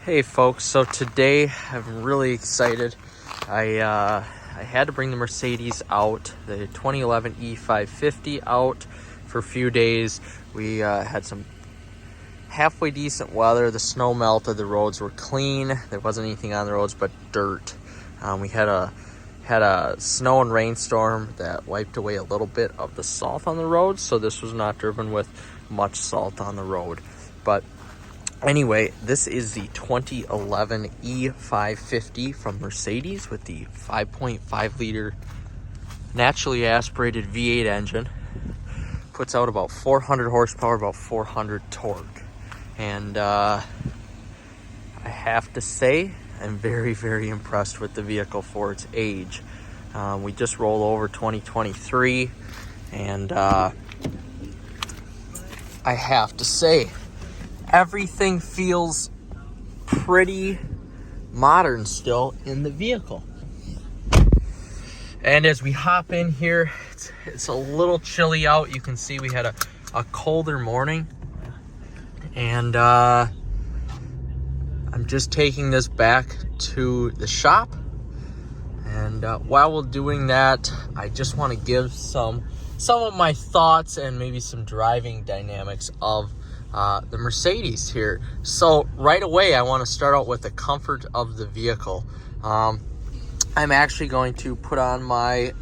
Hey folks, so today I'm really excited. I had to bring the Mercedes out, the 2011 E550 out for a few days. We had some halfway decent weather. The snow melted, the roads were clean. There wasn't anything on the roads but dirt. We had a snow and rainstorm that wiped away a little bit of the salt on the road, so this was not driven with much salt on the road. But anyway, this is the 2011 E550 from Mercedes with the 5.5 liter naturally aspirated V8 engine. Puts out about 400 horsepower, about 400 torque. And I have to say, I'm very, very impressed with the vehicle for its age. We just rolled over 2023, and I have to say, everything feels pretty modern still in the vehicle. And as we hop in here, it's a little chilly out. You can see we had a colder morning. And I'm just taking this back to the shop. And while we're doing that, I just want to give some of my thoughts and maybe some driving dynamics of the Mercedes here. So right away, I want to start out with the comfort of the vehicle. I'm actually going to put on my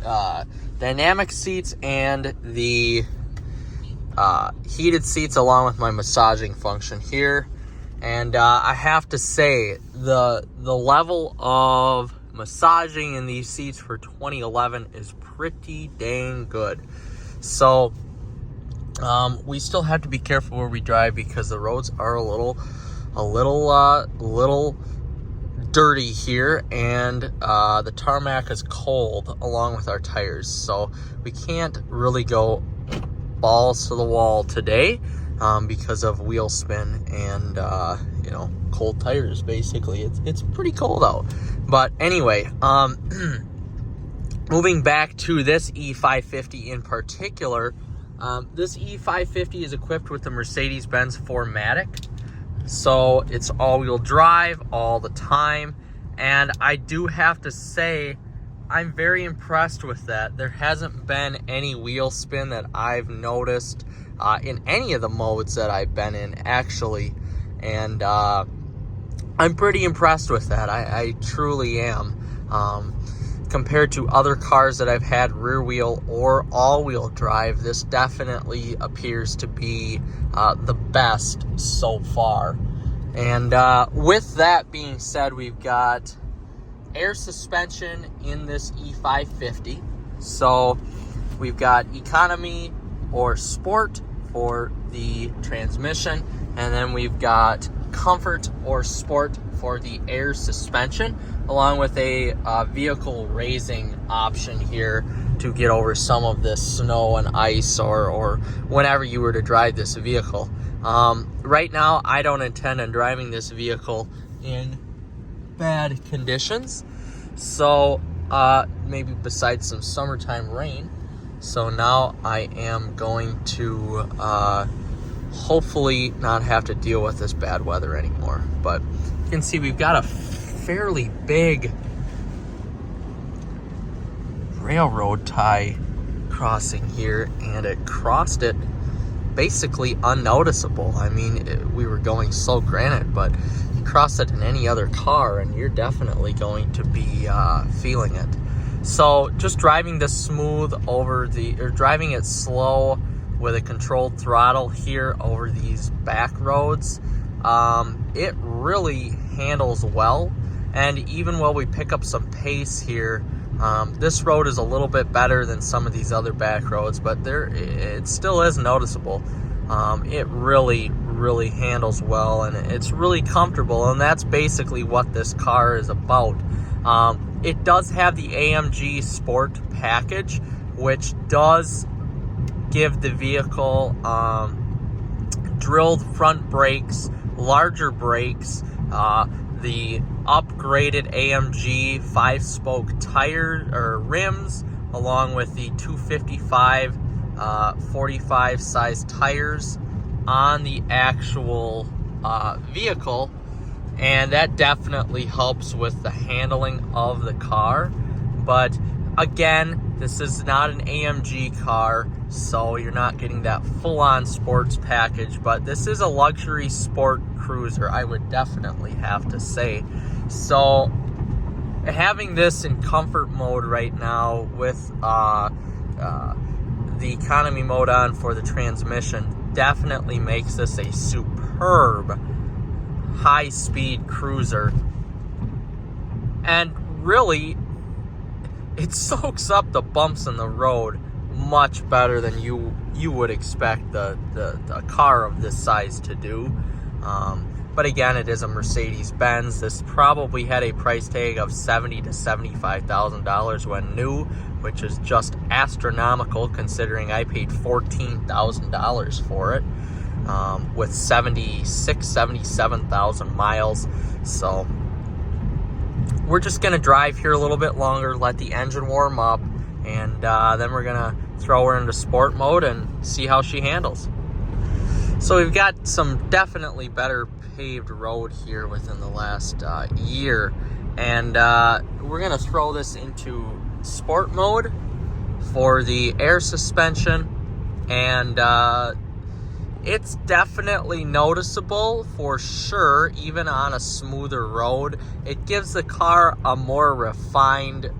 dynamic seats and the heated seats along with my massaging function here. And I have to say, the level of massaging in these seats for 2011 is pretty dang good. So we still have to be careful where we drive because the roads are a little dirty here, and the tarmac is cold along with our tires, so we can't really go balls to the wall today because of wheel spin and cold tires. Basically, it's pretty cold out. But anyway, moving back to this E550 in particular. This E550 is equipped with the Mercedes-Benz 4MATIC, so it's all-wheel drive all the time, and I do have to say I'm very impressed with that. There hasn't been any wheel spin that I've noticed in any of the modes that I've been in, actually, and I'm pretty impressed with that. I truly am. Compared to other cars that I've had rear wheel or all-wheel drive, this definitely appears to be the best so far. And with that being said, we've got air suspension in this E550. So we've got economy or sport for the transmission, and then we've got comfort or sport for the air suspension, along with a vehicle raising option here to get over some of this snow and ice or whenever you were to drive this vehicle. Right now, I don't intend on driving this vehicle in bad conditions, so maybe besides some summertime rain. So now I am going to hopefully not have to deal with this bad weather anymore. But you can see we've got a fairly big railroad tie crossing here, and it crossed it basically unnoticeable. I mean, we were going slow, granted, but you cross it in any other car and you're definitely going to be feeling it. So just driving this smooth driving it slow with a controlled throttle here over these back roads, it really handles well. And even while we pick up some pace here, this road is a little bit better than some of these other back roads, but it still is noticeable. It really handles well, and it's really comfortable, and that's basically what this car is about. It does have the AMG Sport package, which does give the vehicle drilled front brakes, larger brakes, the upgraded AMG 5-spoke tire or rims, along with the 255 45 size tires on the actual vehicle. and that definitely helps with the handling of the car. But again, this is not an AMG car, so you're not getting that full-on sports package, but this is a luxury sport cruiser, I would definitely have to say. So having this in comfort mode right now with the economy mode on for the transmission definitely makes this a superb high-speed cruiser. And really, it soaks up the bumps in the road much better than you would expect a car of this size to do. But again, it is a Mercedes Benz. This probably had a price tag of $70,000 to $75,000 when new, which is just astronomical considering I paid $14,000 for it, with 77,000 miles. So we're just going to drive here a little bit longer, let the engine warm up, and then we're going to throw her into sport mode and see how she handles. So we've got some definitely better paved road here within the last year, and we're going to throw this into sport mode for the air suspension, and it's definitely noticeable for sure, even on a smoother road. It gives the car a more refined,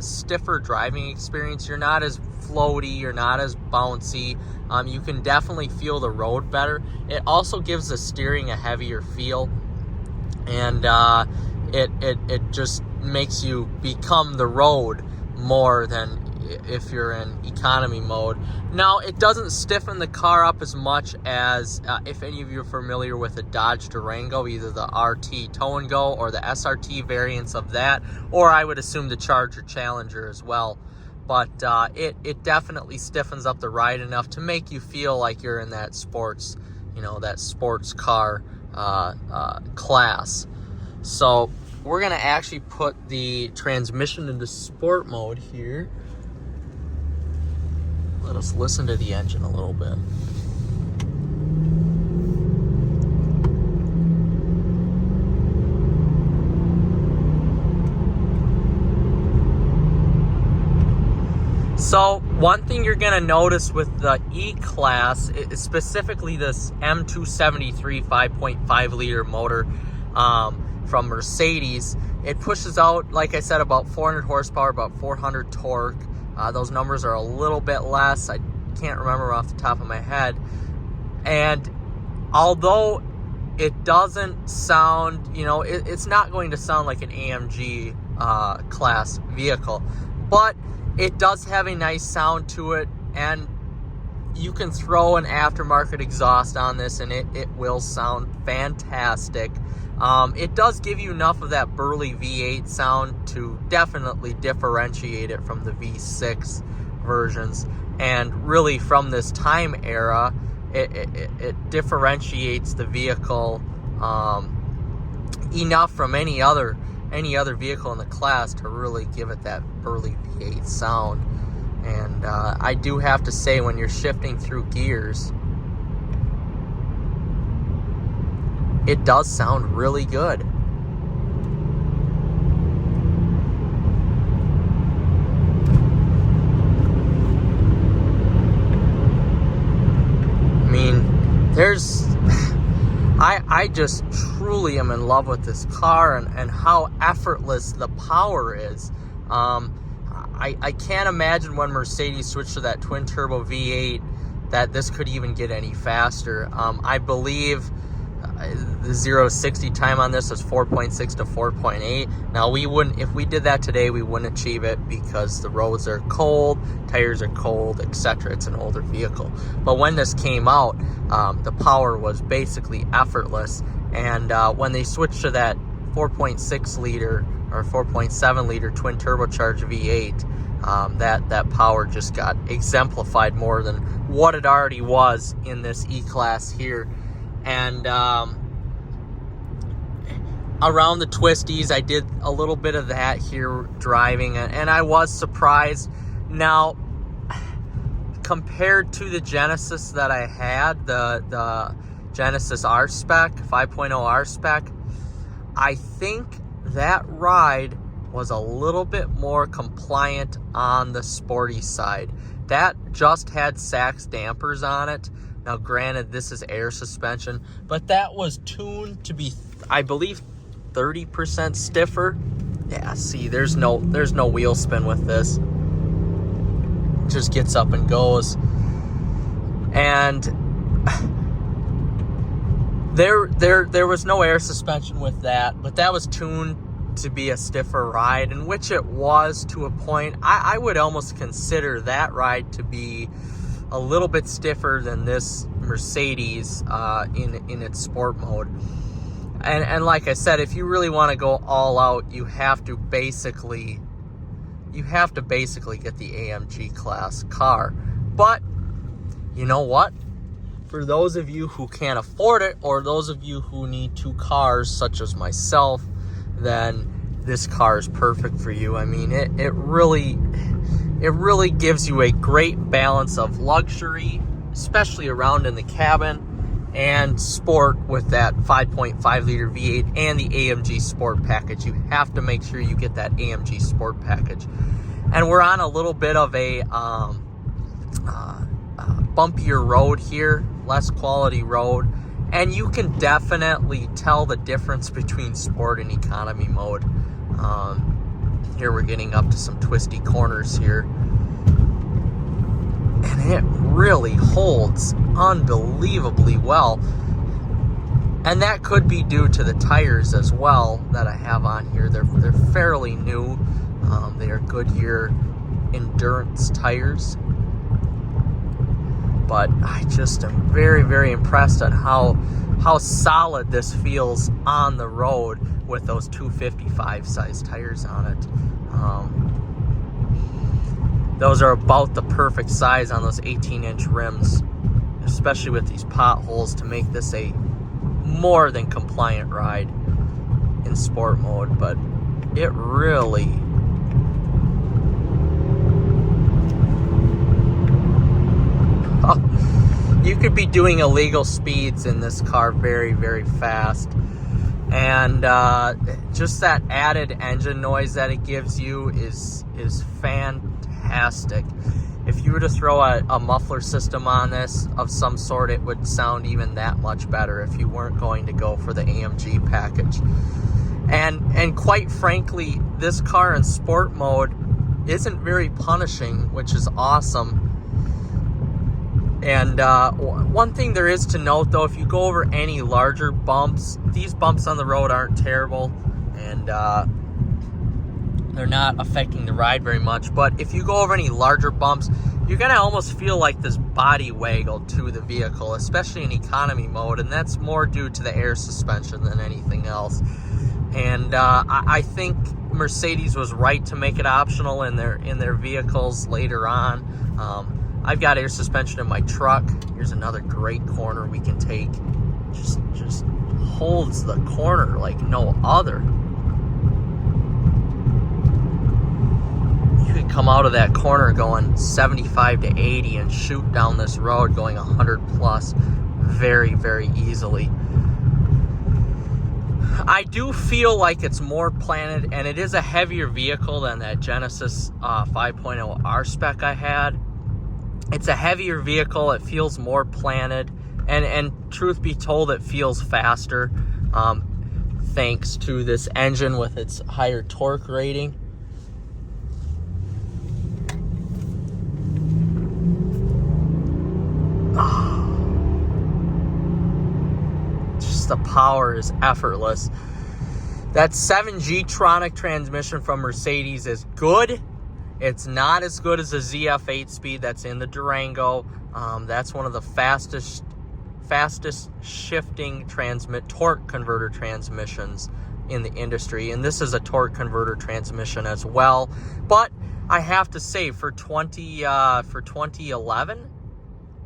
stiffer driving experience. You're not as floaty, you're not as bouncy. You can definitely feel the road better. It also gives the steering a heavier feel, and it just makes you become the road more than if you're in economy mode. Now, it doesn't stiffen the car up as much as if any of you are familiar with the Dodge Durango, either the RT Tow and Go or the SRT variants of that, or I would assume the Charger Challenger as well. But it definitely stiffens up the ride enough to make you feel like you're in that sports, that sports car class. So we're gonna actually put the transmission into sport mode here. Let us listen to the engine a little bit. So one thing you're going to notice with the E-Class, specifically this M273 5.5 liter motor from Mercedes, it pushes out, like I said, about 400 horsepower, about 400 torque. Those numbers are a little bit less. I can't remember off the top of my head. And although it doesn't sound, it's not going to sound like an AMG class vehicle, but it does have a nice sound to it, and you can throw an aftermarket exhaust on this and it will sound fantastic. It does give you enough of that burly V8 sound to definitely differentiate it from the V6 versions. And really, from this time era, it differentiates the vehicle enough from any other vehicle in the class to really give it that burly V8 sound. And I do have to say, when you're shifting through gears, it does sound really good. I mean, I just truly am in love with this car and how effortless the power is. I can't imagine when Mercedes switched to that twin turbo V8 that this could even get any faster. I believe the 0 to 60 time on this is 4.6 to 4.8. Now, if we did that today, we wouldn't achieve it because the roads are cold, tires are cold, etc. It's an older vehicle. But when this came out, the power was basically effortless. And when they switched to that 4.6 liter or 4.7 liter twin turbocharged V8, that power just got exemplified more than what it already was in this E-Class here. And around the twisties, I did a little bit of that here driving, and I was surprised. Now, compared to the Genesis that I had, the Genesis R spec, 5.0 R spec, I think that ride was a little bit more compliant on the sporty side. That just had Sachs dampers on it. Now, granted, this is air suspension, but that was tuned to be, I believe, 30% stiffer. Yeah, see, there's no wheel spin with this. It just gets up and goes. And there was no air suspension with that, but that was tuned to be a stiffer ride, in which it was to a point. I would almost consider that ride to be a little bit stiffer than this Mercedes in its sport mode. And like I said, if you really want to go all out, you have to basically get the AMG class car. But you know what? For those of you who can't afford it, or those of you who need two cars, such as myself, then this car is perfect for you. I mean, it really gives you a great balance of luxury, especially around in the cabin, and sport with that 5.5 liter V8 and the AMG Sport package. You have to make sure you get that AMG Sport package. And we're on a little bit of a bumpier road here, less quality road, and you can definitely tell the difference between sport and economy mode. Here we're getting up to some twisty corners here, and it really holds unbelievably well. And that could be due to the tires as well that I have on here. They're fairly new. They are Goodyear endurance tires. But I just am very, very impressed on how solid this feels on the road with those 255 size tires on it. Those are about the perfect size on those 18-inch rims, especially with these potholes, to make this a more than compliant ride in sport mode. But it really... you could be doing illegal speeds in this car very, very fast. And just that added engine noise that it gives you is fantastic. If you were to throw a muffler system on this of some sort, it would sound even that much better if you weren't going to go for the AMG package. And quite frankly, this car in sport mode isn't very punishing, which is awesome. And one thing there is to note, though, if you go over any larger bumps, these bumps on the road aren't terrible, and they're not affecting the ride very much. But if you go over any larger bumps, you're going to almost feel like this body waggle to the vehicle, especially in economy mode, and that's more due to the air suspension than anything else. And I think Mercedes was right to make it optional in their vehicles later on. I've got air suspension in my truck. Here's another great corner we can take. Just holds the corner like no other. You could come out of that corner going 75 to 80 and shoot down this road going 100 plus very, very easily. I do feel like it's more planted, and it is a heavier vehicle than that Genesis 5.0 R spec I had. It's a heavier vehicle. It feels more planted, and truth be told, it feels faster, thanks to this engine with its higher torque rating. Just the power is effortless. That 7G-tronic transmission from Mercedes is good. It's not as good as the ZF 8-speed that's in the Durango. That's one of the fastest shifting torque converter transmissions in the industry, and this is a torque converter transmission as well. But I have to say, for 2011,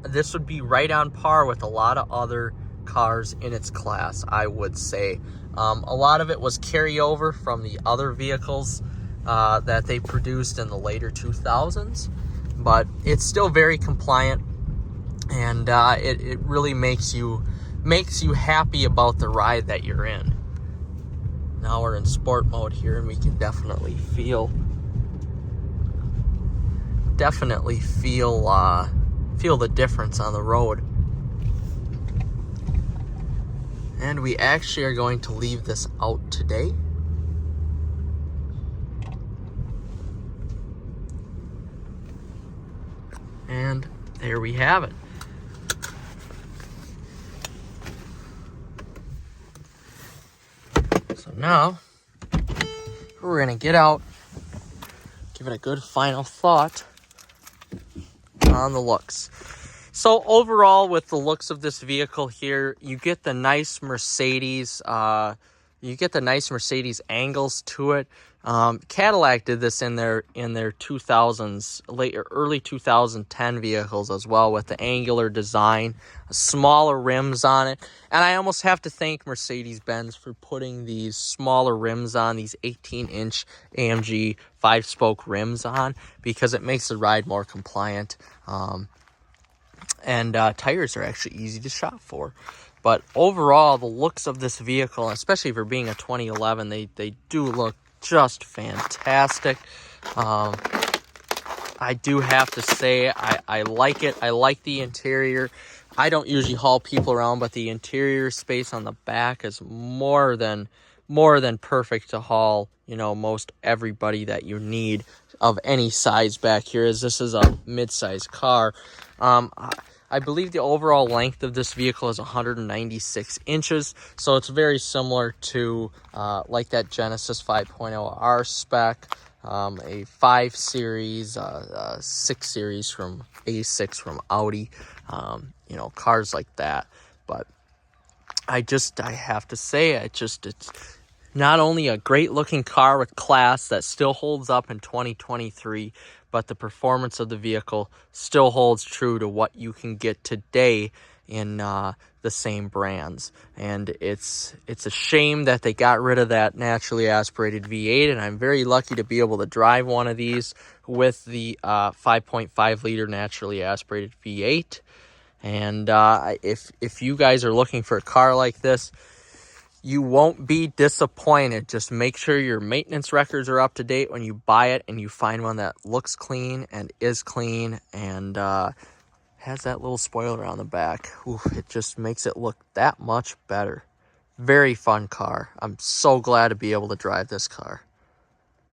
this would be right on par with a lot of other cars in its class, I would say. A lot of it was carryover from the other vehicles that they produced in the later 2000s, but it's still very compliant, and it really makes you makes you happy about the ride that you're in. Now we're in sport mode here, and we can definitely feel the difference on the road. And we actually are going to leave this out today. And there we have it. So now we're gonna get out, give it a good final thought on the looks. So overall, with the looks of this vehicle here, you get the nice Mercedes angles to it. Cadillac did this in their 2000s, early 2010 vehicles as well, with the angular design, smaller rims on it. And I almost have to thank Mercedes-Benz for putting these smaller rims on, these 18-inch AMG 5-spoke rims on, because it makes the ride more compliant. And tires are actually easy to shop for. But overall, the looks of this vehicle, especially for being a 2011, they do look just fantastic. I do have to say I like it. I like the interior. I don't usually haul people around, but the interior space on the back is more than perfect to haul, most everybody that you need of any size back here, as this is a mid-size car. I believe the overall length of this vehicle is 196 inches, so it's very similar to like that Genesis 5.0R spec, a 5 Series, 6 Series from A6 from Audi, cars like that. But I have to say, it's not only a great looking car with class that still holds up in 2023, but the performance of the vehicle still holds true to what you can get today in the same brands. And it's a shame that they got rid of that naturally aspirated V8, and I'm very lucky to be able to drive one of these with the 5.5 liter naturally aspirated V8. And if you guys are looking for a car like this, you won't be disappointed. Just make sure your maintenance records are up to date when you buy it, and you find one that looks clean and is clean and has that little spoiler on the back. Ooh, it just makes it look that much better. Very fun car. I'm so glad to be able to drive this car.